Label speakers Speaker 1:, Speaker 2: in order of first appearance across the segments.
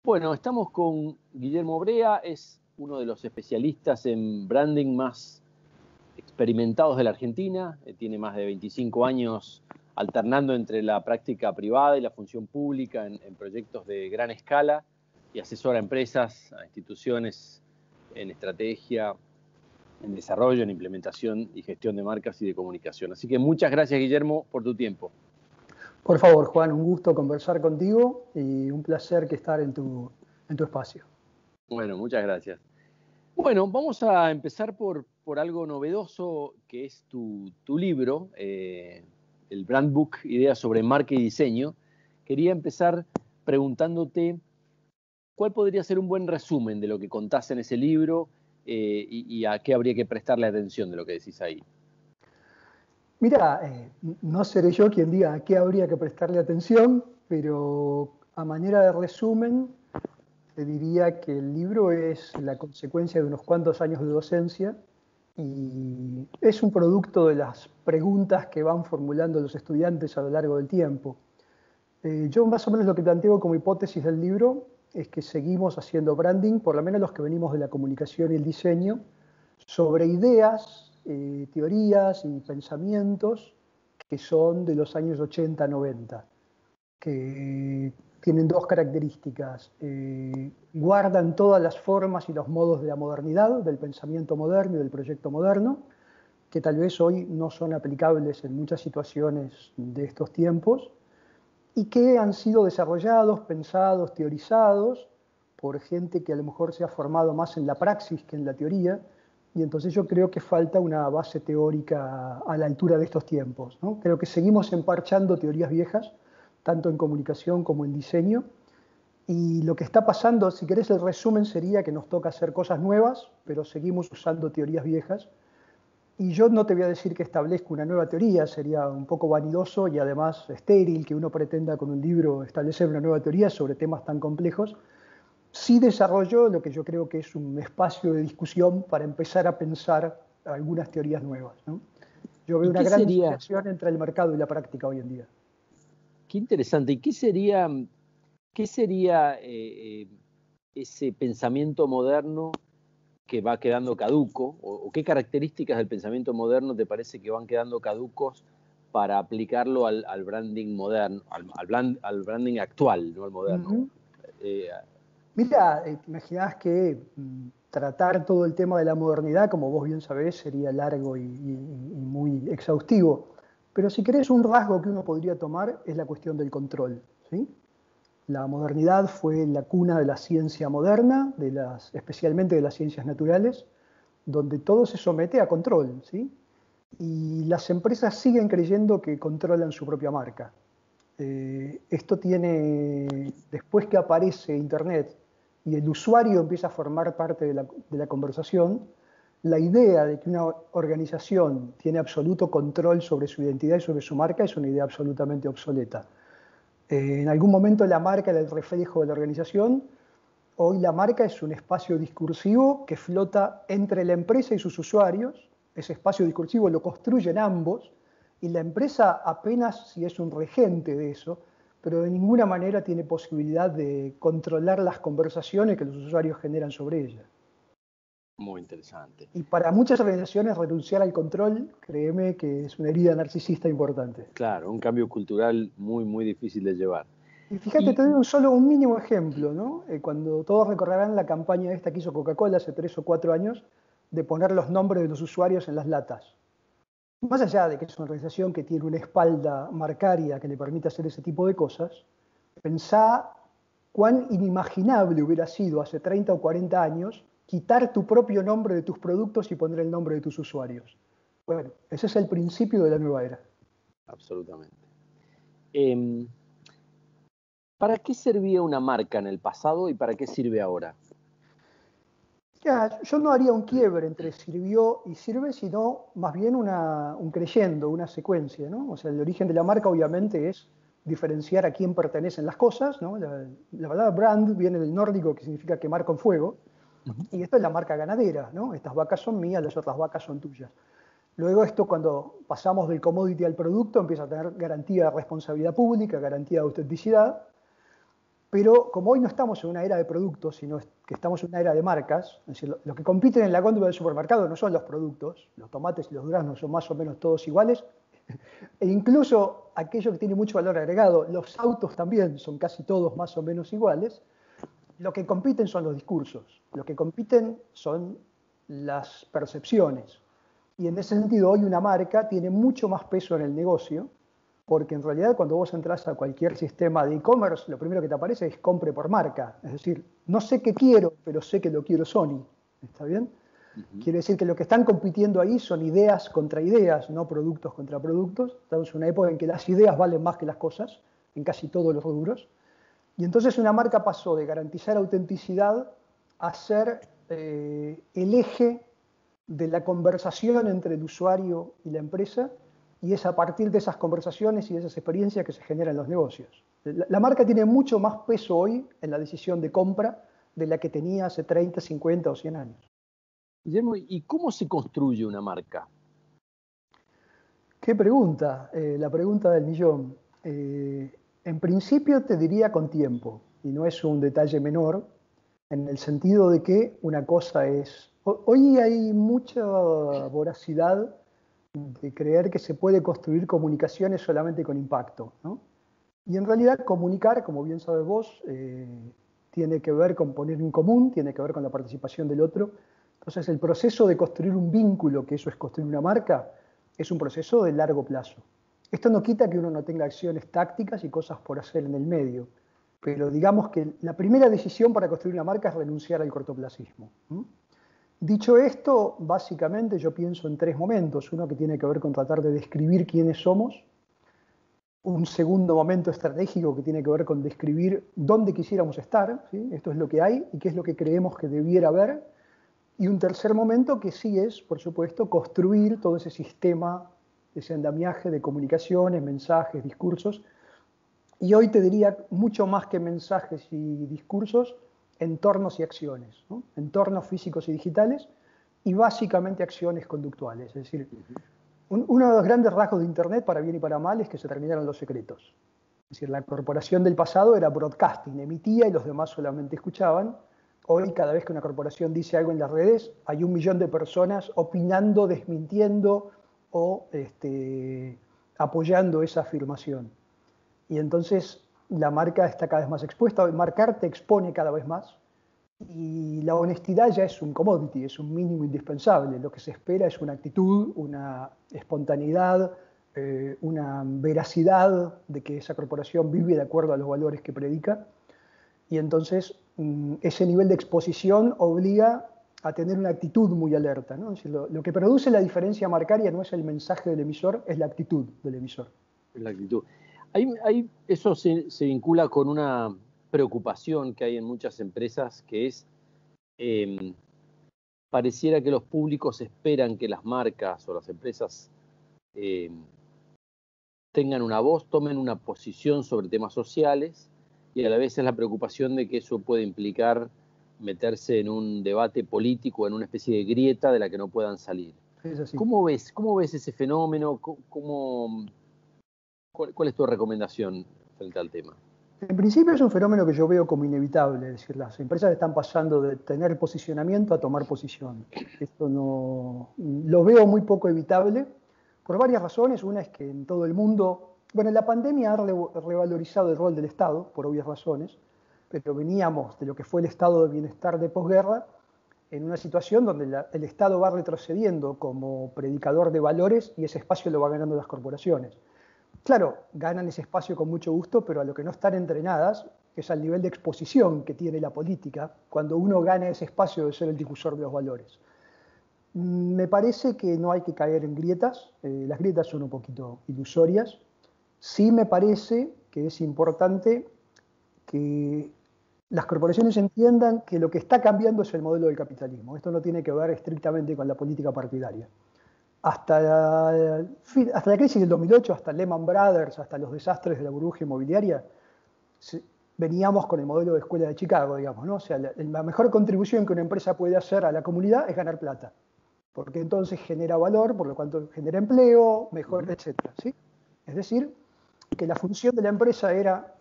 Speaker 1: Bueno, estamos con Guillermo Brea, es uno de los especialistas en branding más experimentados de la Argentina, tiene más de 25 años alternando entre la práctica privada y la función pública en proyectos de gran escala y asesora a empresas, a instituciones en estrategia, en desarrollo, en implementación y gestión de marcas y de comunicación. Así que muchas gracias, Guillermo, por tu tiempo.
Speaker 2: Por favor, Juan, un gusto conversar contigo y un placer que estar en tu espacio.
Speaker 1: Bueno, muchas gracias. Bueno, vamos a empezar por algo novedoso que es tu libro, el Brand Book, Ideas sobre Marca y Diseño. Quería empezar preguntándote cuál podría ser un buen resumen de lo que contás en ese libro y a qué habría que prestarle atención de lo que decís ahí.
Speaker 2: Mira, no seré yo quien diga a qué habría que prestarle atención, pero a manera de resumen, te diría que el libro es la consecuencia de unos cuantos años de docencia y es un producto de las preguntas que van formulando los estudiantes a lo largo del tiempo. Yo más o menos lo que planteo como hipótesis del libro es que seguimos haciendo branding, por lo menos los que venimos de la comunicación y el diseño, sobre ideas, teorías y pensamientos que son de los años 80-90, que tienen dos características. Guardan todas las formas y los modos de la modernidad, del pensamiento moderno y del proyecto moderno, que tal vez hoy no son aplicables en muchas situaciones de estos tiempos, y que han sido desarrollados, pensados, teorizados por gente que a lo mejor se ha formado más en la praxis que en la teoría, y entonces yo creo que falta una base teórica a la altura de estos tiempos, ¿no? Creo que seguimos emparchando teorías viejas, tanto en comunicación como en diseño, y lo que está pasando, si querés el resumen sería que nos toca hacer cosas nuevas, pero seguimos usando teorías viejas. Y yo no te voy a decir que establezco una nueva teoría, sería un poco vanidoso y además estéril que uno pretenda con un libro establecer una nueva teoría sobre temas tan complejos. Sí desarrollo lo que yo creo que es un espacio de discusión para empezar a pensar algunas teorías nuevas, ¿no? Yo veo una gran disociación entre el mercado y la práctica hoy en día.
Speaker 1: Qué interesante. ¿Y qué sería ese pensamiento moderno que va quedando caduco, o qué características del pensamiento moderno te parece que van quedando caducos para aplicarlo al branding moderno, al branding actual, no al moderno?
Speaker 2: Mira, te imaginás que tratar todo el tema de la modernidad, como vos bien sabés, sería largo y muy exhaustivo. Pero si querés, un rasgo que uno podría tomar es la cuestión del control, ¿sí? La modernidad fue la cuna de la ciencia moderna, especialmente de las ciencias naturales, donde todo se somete a control, ¿sí? Y las empresas siguen creyendo que controlan su propia marca. Esto tiene, después que aparece Internet y el usuario empieza a formar parte de la conversación, la idea de que una organización tiene absoluto control sobre su identidad y sobre su marca es una idea absolutamente obsoleta. En algún momento la marca era el reflejo de la organización. Hoy la marca es un espacio discursivo que flota entre la empresa y sus usuarios. Ese espacio discursivo lo construyen ambos y la empresa apenas si es un regente de eso, pero de ninguna manera tiene posibilidad de controlar las conversaciones que los usuarios generan sobre ella.
Speaker 1: Muy interesante.
Speaker 2: Y para muchas organizaciones renunciar al control, créeme que es una herida narcisista importante.
Speaker 1: Claro, un cambio cultural muy, muy difícil de llevar.
Speaker 2: Y fíjate, te doy solo un mínimo ejemplo, ¿no? Cuando todos recordarán la campaña esta que hizo Coca-Cola hace 3 o 4 años, de poner los nombres de los usuarios en las latas. Más allá de que es una organización que tiene una espalda marcaria que le permite hacer ese tipo de cosas, pensá cuán inimaginable hubiera sido hace 30 o 40 años quitar tu propio nombre de tus productos y poner el nombre de tus usuarios. Bueno, ese es el principio de la nueva era.
Speaker 1: Absolutamente. ¿Para qué servía una marca en el pasado y para qué sirve ahora?
Speaker 2: Ya, yo no haría un quiebre entre sirvió y sirve, sino más bien un creyendo, una secuencia, ¿no? O sea, el origen de la marca obviamente es diferenciar a quién pertenecen las cosas, ¿no? La palabra brand viene del nórdico, que significa quemar con fuego, y esto es la marca ganadera, ¿no? Estas vacas son mías, las otras vacas son tuyas. Luego esto, cuando pasamos del commodity al producto, empieza a tener garantía de responsabilidad pública, garantía de autenticidad, Pero como hoy no estamos en una era de productos, sino que estamos en una era de marcas, es decir, lo que compiten en la góndola del supermercado no son los productos, los tomates y los duraznos son más o menos todos iguales, e incluso aquello que tiene mucho valor agregado, los autos también son casi todos más o menos iguales. Lo que compiten son los discursos, lo que compiten son las percepciones. Y en ese sentido, hoy una marca tiene mucho más peso en el negocio, porque en realidad cuando vos entras a cualquier sistema de e-commerce, lo primero que te aparece es compre por marca. Es decir, no sé qué quiero, pero sé que lo quiero Sony. ¿Está bien? Quiere decir que lo que están compitiendo ahí son ideas contra ideas, no productos contra productos. Estamos en una época en que las ideas valen más que las cosas, en casi todos los rubros. Y entonces una marca pasó de garantizar autenticidad a ser el eje de la conversación entre el usuario y la empresa, y es a partir de esas conversaciones y de esas experiencias que se generan los negocios. La marca tiene mucho más peso hoy en la decisión de compra de la que tenía hace 30, 50 o 100 años.
Speaker 1: Guillermo, ¿y cómo se construye una marca?
Speaker 2: ¿Qué pregunta? La pregunta del millón. En principio te diría con tiempo, y no es un detalle menor, en el sentido de que una cosa es... Hoy hay mucha voracidad de creer que se puede construir comunicaciones solamente con impacto, ¿no? Y en realidad comunicar, como bien sabes vos, tiene que ver con poner en común, tiene que ver con la participación del otro. Entonces el proceso de construir un vínculo, que eso es construir una marca, es un proceso de largo plazo. Esto no quita que uno no tenga acciones tácticas y cosas por hacer en el medio, pero digamos que la primera decisión para construir una marca es renunciar al cortoplacismo. Dicho esto, básicamente yo pienso en tres momentos. Uno que tiene que ver con tratar de describir quiénes somos. Un segundo momento estratégico que tiene que ver con describir dónde quisiéramos estar, ¿sí? Esto es lo que hay y qué es lo que creemos que debiera haber. Y un tercer momento que sí es, por supuesto, construir todo ese sistema, ese andamiaje de comunicaciones, mensajes, discursos. Y hoy te diría mucho más que mensajes y discursos, entornos y acciones, ¿no? Entornos físicos y digitales y básicamente acciones conductuales. Es decir, uno de los grandes rasgos de Internet, para bien y para mal, es que se terminaron los secretos. Es decir, la corporación del pasado era broadcasting, emitía y los demás solamente escuchaban. Hoy, cada vez que una corporación dice algo en las redes, hay 1 millón de personas opinando, desmintiendo o apoyando esa afirmación. Y entonces la marca está cada vez más expuesta. Marcar te expone cada vez más. Y la honestidad ya es un commodity, es un mínimo indispensable. Lo que se espera es una actitud, una espontaneidad, una veracidad de que esa corporación vive de acuerdo a los valores que predica. Y entonces ese nivel de exposición obliga a tener una actitud muy alerta, ¿no? Es decir, lo que produce la diferencia marcaria no es el mensaje del emisor, es la actitud del emisor.
Speaker 1: La actitud. Eso se vincula con una preocupación que hay en muchas empresas, que es, pareciera que los públicos esperan que las marcas o las empresas tengan una voz, tomen una posición sobre temas sociales, y a la vez es la preocupación de que eso puede implicar meterse en un debate político, en una especie de grieta de la que no puedan salir.
Speaker 2: Es así.
Speaker 1: ¿Cómo ves ese fenómeno? ¿Cuál es tu recomendación frente al tema?
Speaker 2: En principio es un fenómeno que yo veo como inevitable, es decir, las empresas están pasando de tener posicionamiento a tomar posición. Esto no, lo veo muy poco evitable por varias razones. Una es que en todo el mundo, bueno, la pandemia ha revalorizado el rol del Estado, por obvias razones, pero veníamos de lo que fue el estado de bienestar de posguerra en una situación donde el Estado va retrocediendo como predicador de valores y ese espacio lo va ganando las corporaciones. Claro, ganan ese espacio con mucho gusto, pero a lo que no están entrenadas es al nivel de exposición que tiene la política cuando uno gana ese espacio de ser el difusor de los valores. Me parece que no hay que caer en grietas, las grietas son un poquito ilusorias. Sí me parece que es importante que las corporaciones entiendan que lo que está cambiando es el modelo del capitalismo. Esto no tiene que ver estrictamente con la política partidaria. Hasta la crisis del 2008, hasta Lehman Brothers, hasta los desastres de la burbuja inmobiliaria, veníamos con el modelo de escuela de Chicago, digamos, ¿no? O sea, la mejor contribución que una empresa puede hacer a la comunidad es ganar plata, porque entonces genera valor, por lo cual genera empleo, mejor, etc. ¿Sí? Es decir, que la función de la empresa era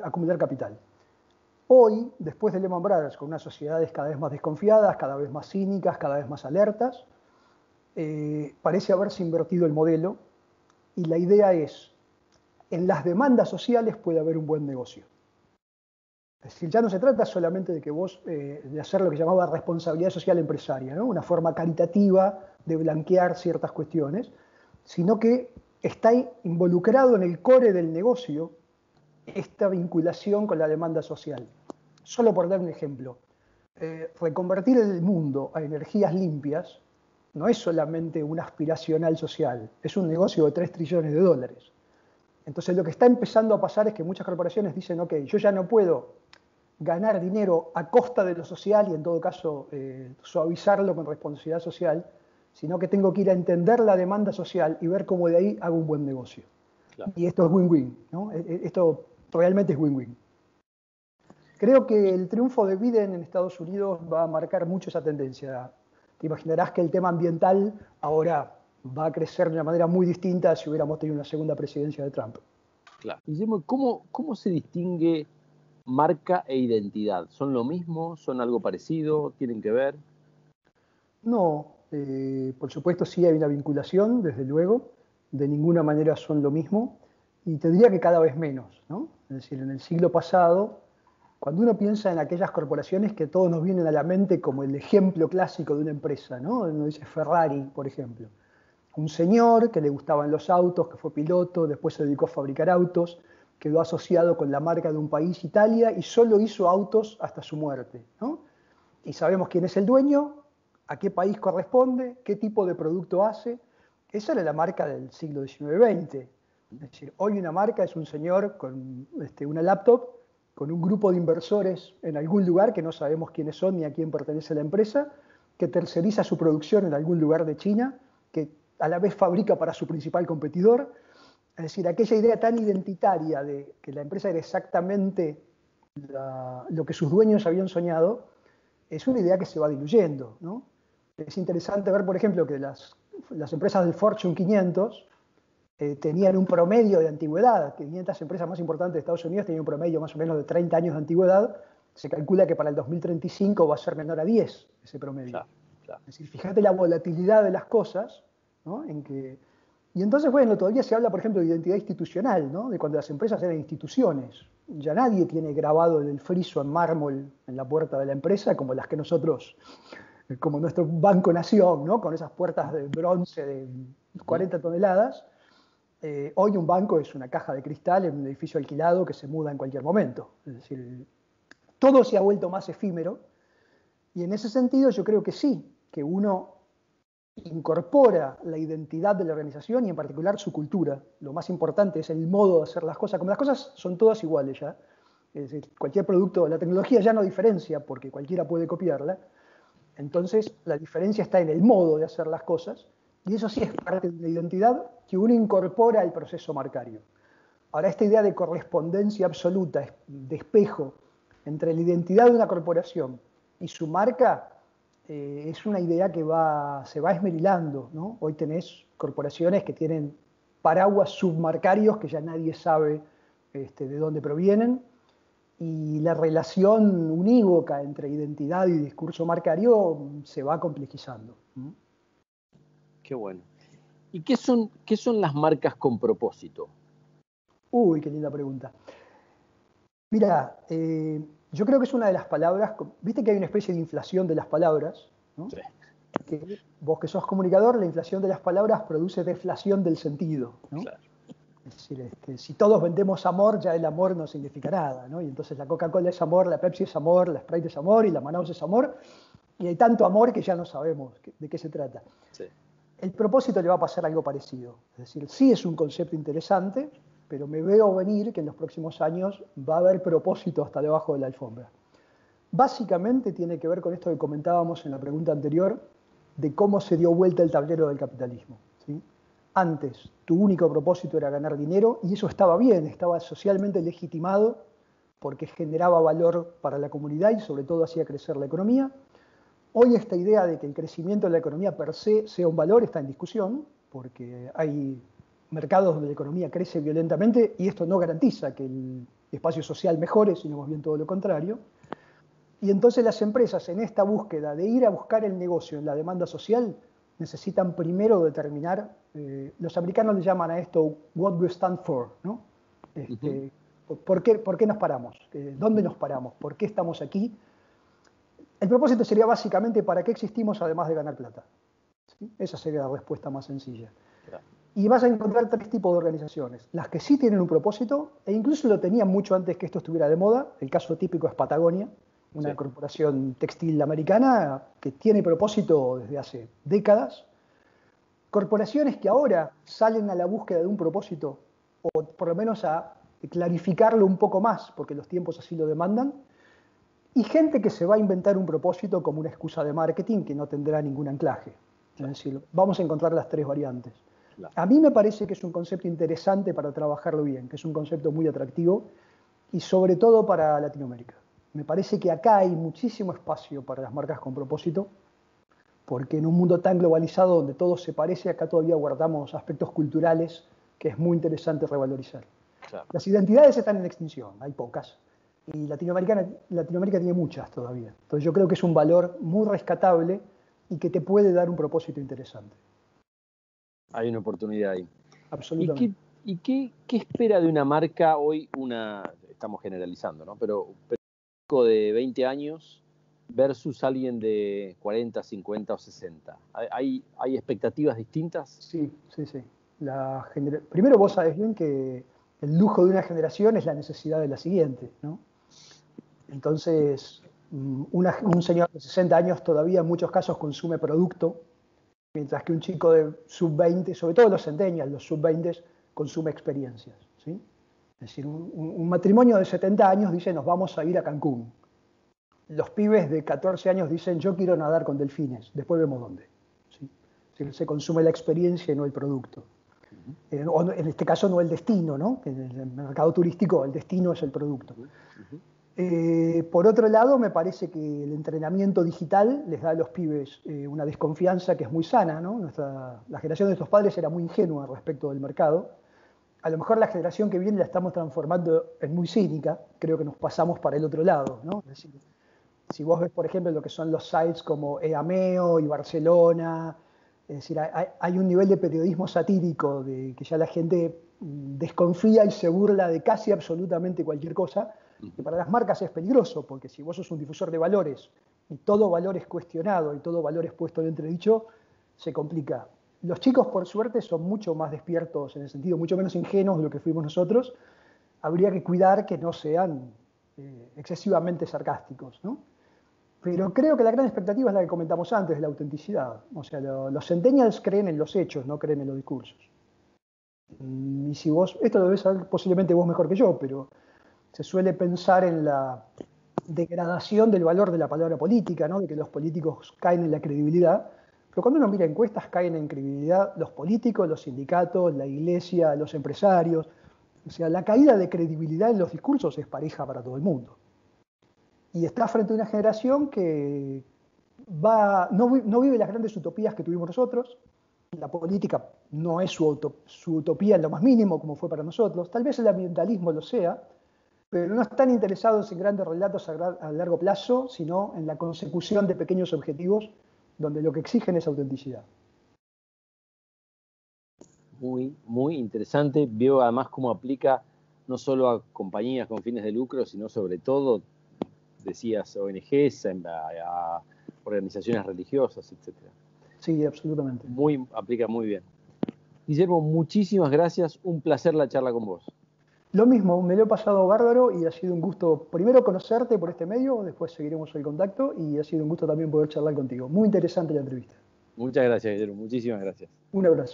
Speaker 2: acumular capital. Hoy, después de Lehman Brothers, con unas sociedades cada vez más desconfiadas, cada vez más cínicas, cada vez más alertas, parece haberse invertido el modelo y la idea es, en las demandas sociales puede haber un buen negocio. Es decir, ya no se trata solamente de que vos, de hacer lo que llamaba responsabilidad social empresaria, ¿no? Una forma caritativa de blanquear ciertas cuestiones, sino que está involucrado en el core del negocio esta vinculación con la demanda social. Solo por dar un ejemplo, reconvertir el mundo a energías limpias no es solamente una aspiracional social, es un negocio de 3 trillones de dólares. Entonces lo que está empezando a pasar es que muchas corporaciones dicen, ok, yo ya no puedo ganar dinero a costa de lo social y en todo caso suavizarlo con responsabilidad social, sino que tengo que ir a entender la demanda social y ver cómo de ahí hago un buen negocio. Claro. Y esto es win-win, ¿no? Esto realmente es win-win. Creo que el triunfo de Biden en Estados Unidos va a marcar mucho esa tendencia. Te imaginarás que el tema ambiental ahora va a crecer de una manera muy distinta si hubiéramos tenido una segunda presidencia de Trump.
Speaker 1: Claro. Guillermo, ¿cómo se distingue marca e identidad? ¿Son lo mismo? ¿Son algo parecido? ¿Tienen que ver?
Speaker 2: No, por supuesto sí hay una vinculación, desde luego. De ninguna manera son lo mismo. Y te diría que cada vez menos, ¿no? Es decir, en el siglo pasado, cuando uno piensa en aquellas corporaciones que todos nos vienen a la mente como el ejemplo clásico de una empresa, ¿no? Uno dice Ferrari, por ejemplo. Un señor que le gustaban los autos, que fue piloto, después se dedicó a fabricar autos, quedó asociado con la marca de un país, Italia, y solo hizo autos hasta su muerte, ¿no? Y sabemos quién es el dueño, a qué país corresponde, qué tipo de producto hace. Esa era la marca del siglo XIX-XX. Es decir, hoy una marca es un señor con una laptop, con un grupo de inversores en algún lugar que no sabemos quiénes son ni a quién pertenece la empresa, que terceriza su producción en algún lugar de China, que a la vez fabrica para su principal competidor. Es decir, aquella idea tan identitaria de que la empresa era exactamente lo que sus dueños habían soñado, es una idea que se va diluyendo, ¿no? Es interesante ver, por ejemplo, que las empresas del Fortune 500 tenían un promedio de antigüedad. 500 empresas más importantes de Estados Unidos tenían un promedio más o menos de 30 años de antigüedad. Se calcula que para el 2035 va a ser menor a 10 ese promedio.
Speaker 1: Claro, claro.
Speaker 2: Es decir, fíjate la volatilidad de las cosas, ¿no? Y entonces, bueno, todavía se habla, por ejemplo, de identidad institucional, ¿no? De cuando las empresas eran instituciones. Ya nadie tiene grabado el friso en mármol en la puerta de la empresa como las que nosotros, como nuestro Banco Nación, ¿no? Con esas puertas de bronce de 40 toneladas. Hoy un banco es una caja de cristal en un edificio alquilado que se muda en cualquier momento. Es decir, todo se ha vuelto más efímero y en ese sentido yo creo que sí, que uno incorpora la identidad de la organización y en particular su cultura. Lo más importante es el modo de hacer las cosas. Como las cosas son todas iguales ya, es decir, cualquier producto, la tecnología ya no diferencia porque cualquiera puede copiarla. Entonces la diferencia está en el modo de hacer las cosas y eso sí es parte de la identidad que uno incorpora al proceso marcario. Ahora, esta idea de correspondencia absoluta, de espejo entre la identidad de una corporación y su marca, es una idea que se va esmerilando, ¿no? Hoy tenés corporaciones que tienen paraguas submarcarios que ya nadie sabe de dónde provienen, y la relación unívoca entre identidad y discurso marcario se va complejizando.
Speaker 1: Qué bueno. ¿Y qué son las marcas con propósito?
Speaker 2: Uy, qué linda pregunta. Mira, yo creo que es una de las palabras, viste que hay una especie de inflación de las palabras, ¿no?
Speaker 1: Sí.
Speaker 2: Que vos que sos comunicador, la inflación de las palabras produce deflación del sentido, ¿no?
Speaker 1: Claro.
Speaker 2: Es decir, si todos vendemos amor, ya el amor no significa nada, ¿no? Y entonces la Coca-Cola es amor, la Pepsi es amor, la Sprite es amor y la Manaus es amor, y hay tanto amor que ya no sabemos de qué se trata.
Speaker 1: Sí.
Speaker 2: El propósito le va a pasar algo parecido. Es decir, sí es un concepto interesante, pero me veo venir que en los próximos años va a haber propósito hasta debajo de la alfombra. Básicamente tiene que ver con esto que comentábamos en la pregunta anterior, de cómo se dio vuelta el tablero del capitalismo, ¿sí? Antes, tu único propósito era ganar dinero y eso estaba bien, estaba socialmente legitimado porque generaba valor para la comunidad y sobre todo hacía crecer la economía. Hoy esta idea de que el crecimiento de la economía per se sea un valor está en discusión, porque hay mercados donde la economía crece violentamente y esto no garantiza que espacio social mejore, sino más bien todo lo contrario. Y entonces las empresas, en esta búsqueda de ir a buscar el negocio en la demanda social, necesitan primero determinar, los americanos le llaman a esto what we stand for, ¿no? ¿Por qué nos paramos? ¿Dónde nos paramos? ¿Por qué estamos aquí? El propósito sería básicamente ¿para qué existimos además de ganar plata? ¿Sí? Esa sería la respuesta más sencilla. Claro. Y vas a encontrar tres tipos de organizaciones. Las que sí tienen un propósito, e incluso lo tenían mucho antes que esto estuviera de moda. El caso típico es Patagonia, una corporación textil americana que tiene propósito desde hace décadas. Corporaciones que ahora salen a la búsqueda de un propósito, o por lo menos a clarificarlo un poco más, porque los tiempos así lo demandan. Y gente que se va a inventar un propósito como una excusa de marketing que no tendrá ningún anclaje. Claro. Es decir, vamos a encontrar las tres variantes. Claro. A mí me parece que es un concepto interesante para trabajarlo bien, que es un concepto muy atractivo y sobre todo para Latinoamérica. Me parece que acá hay muchísimo espacio para las marcas con propósito, porque en un mundo tan globalizado donde todo se parece, acá todavía guardamos aspectos culturales que es muy interesante revalorizar. Claro. Las identidades están en extinción, hay pocas. Y Latinoamérica tiene muchas todavía. Entonces yo creo que es un valor muy rescatable y que te puede dar un propósito interesante.
Speaker 1: Hay una oportunidad ahí.
Speaker 2: Absolutamente.
Speaker 1: ¿Y qué espera de una marca hoy? Estamos generalizando, ¿no? Pero un chico de 20 años versus alguien de 40, 50 o 60. ¿Hay expectativas distintas?
Speaker 2: Sí. Primero vos sabés bien que el lujo de una generación es la necesidad de la siguiente, ¿no? Entonces, un señor de 60 años todavía en muchos casos consume producto, mientras que un chico de sub-20, sobre todo los centennials, los sub-20, consume experiencias, ¿sí? Es decir, un matrimonio de 70 años dice nos vamos a ir a Cancún. Los pibes de 14 años dicen yo quiero nadar con delfines, después vemos dónde. ¿Sí? Se consume la experiencia y no el producto. O en este caso no el destino, ¿no? En el mercado turístico el destino es el producto. Por otro lado, me parece que el entrenamiento digital les da a los pibes una desconfianza que es muy sana, ¿no? La generación de nuestros padres era muy ingenua respecto del mercado. A lo mejor la generación que viene la estamos transformando en muy cínica, creo que nos pasamos para el otro lado, ¿no? Es decir, si vos ves, por ejemplo, lo que son los sites como EAMEO y Barcelona, es decir, hay un nivel de periodismo satírico de que ya la gente desconfía y se burla de casi absolutamente cualquier cosa, que para las marcas es peligroso, porque si vos sos un difusor de valores y todo valor es cuestionado y todo valor es puesto en entredicho, se complica. Los chicos, por suerte, son mucho más despiertos en el sentido, mucho menos ingenuos de lo que fuimos nosotros. Habría que cuidar que no sean excesivamente sarcásticos, ¿no? Pero creo que la gran expectativa es la que comentamos antes, de la autenticidad. O sea, los centennials creen en los hechos, no creen en los discursos. Y si vos, esto lo debes saber posiblemente vos mejor que yo, pero se suele pensar en la degradación del valor de la palabra política, ¿no? De que los políticos caen en la credibilidad. Pero cuando uno mira encuestas, caen en credibilidad los políticos, los sindicatos, la iglesia, los empresarios. O sea, la caída de credibilidad en los discursos es pareja para todo el mundo. Y está frente a una generación que no vive las grandes utopías que tuvimos nosotros. La política no es su utopía en lo más mínimo, como fue para nosotros. Tal vez el ambientalismo lo sea, pero no están interesados en grandes relatos a largo plazo, sino en la consecución de pequeños objetivos, donde lo que exigen es autenticidad.
Speaker 1: Muy, muy interesante. Veo además cómo aplica no solo a compañías con fines de lucro, sino sobre todo, decías, ONGs, a organizaciones religiosas, etc.
Speaker 2: Sí, absolutamente.
Speaker 1: Aplica muy bien. Guillermo, muchísimas gracias. Un placer la charla con vos.
Speaker 2: Lo mismo, me lo he pasado bárbaro y ha sido un gusto primero conocerte por este medio, después seguiremos el contacto y ha sido un gusto también poder charlar contigo. Muy interesante la entrevista.
Speaker 1: Muchas gracias, Guillermo. Muchísimas gracias.
Speaker 2: Un abrazo.